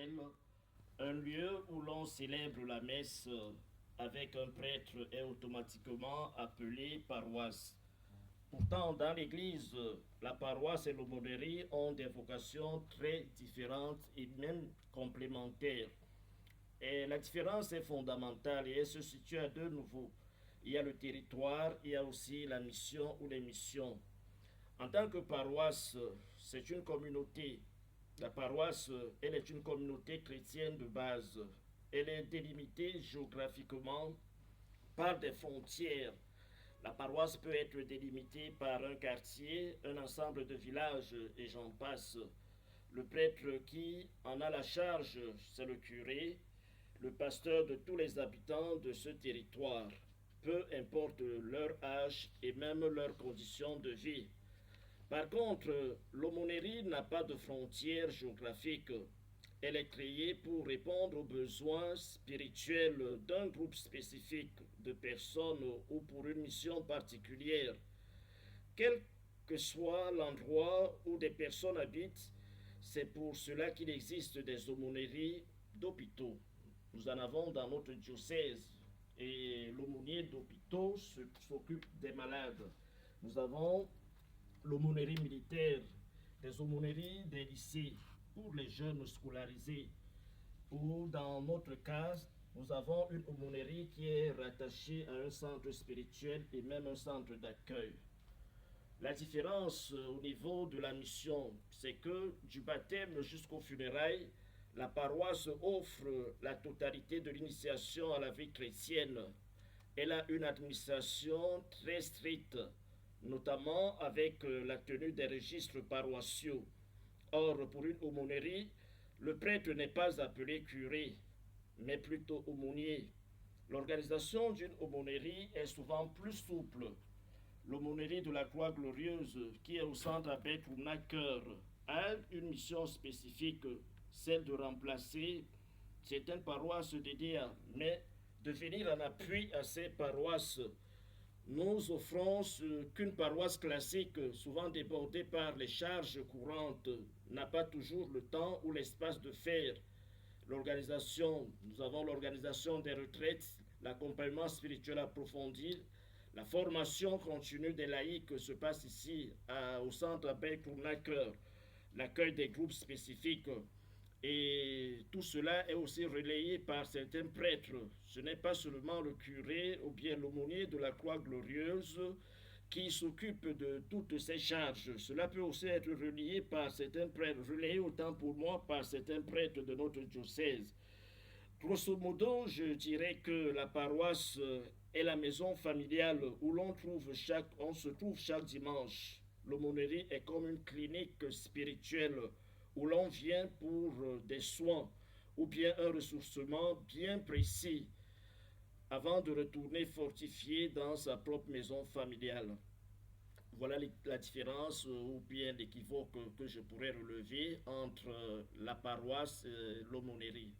chapelle, un lieu où l'on célèbre la messe avec un prêtre est automatiquement appelé paroisse. Pourtant, dans l'Église, la paroisse et l'aumônerie ont des vocations très différentes et même complémentaires. Et la différence est fondamentale et elle se situe à deux niveaux. Il y a le territoire, il y a aussi la mission ou les missions. En tant que paroisse, c'est une communauté. La paroisse, elle est une communauté chrétienne de base. Elle est délimitée géographiquement par des frontières. La paroisse peut être délimitée par un quartier, un ensemble de villages et j'en passe. Le prêtre qui en a la charge, c'est le curé, le pasteur de tous les habitants de ce territoire, peu importe leur âge et même leurs conditions de vie. Par contre, l'aumônerie n'a pas de frontières géographiques. Elle est créée pour répondre aux besoins spirituels d'un groupe spécifique de personnes ou pour une mission particulière. Quel que soit l'endroit où des personnes habitent, c'est pour cela qu'il existe des aumôneries d'hôpitaux. Nous en avons dans notre diocèse et l'aumônier d'hôpitaux s'occupe des malades. Nous avons l'aumônerie militaire, des aumôneries des lycées pour les jeunes scolarisés. Ou dans notre cas, nous avons une aumônerie qui est rattachée à un centre spirituel et même un centre d'accueil. La différence au niveau de la mission, c'est que du baptême jusqu'aux funérailles, la paroisse offre la totalité de l'initiation à la vie chrétienne. Elle a une administration très stricte, notamment avec la tenue des registres paroissiaux. Or, pour une aumônerie, le prêtre n'est pas appelé curé, mais plutôt aumônier. L'organisation d'une aumônerie est souvent plus souple. L'aumônerie de la Croix Glorieuse, qui est au centre à Beth-Cœur, a une mission spécifique, celle de remplacer certaines paroisses dédiées, mais de venir en appui à ces paroisses. Nous offrons ce qu'une paroisse classique, souvent débordée par les charges courantes, n'a pas toujours le temps ou l'espace de faire. Nous avons l'organisation des retraites, l'accompagnement spirituel approfondi, la formation continue des laïcs se passe ici au centre Abbé Tournaqueur, l'accueil des groupes spécifiques. Et tout cela est aussi relayé par certains prêtres. Ce n'est pas seulement le curé ou bien l'aumônier de la Croix Glorieuse qui s'occupe de toutes ces charges. Cela peut aussi être relayé par certains prêtres, relayé autant pour moi par certains prêtres de notre diocèse. Grosso modo, je dirais que la paroisse est la maison familiale où on se trouve chaque dimanche. L'aumônerie est comme une clinique spirituelle où l'on vient pour des soins ou bien un ressourcement bien précis avant de retourner fortifié dans sa propre maison familiale. Voilà la différence ou bien l'équivoque que je pourrais relever entre la paroisse et l'aumônerie.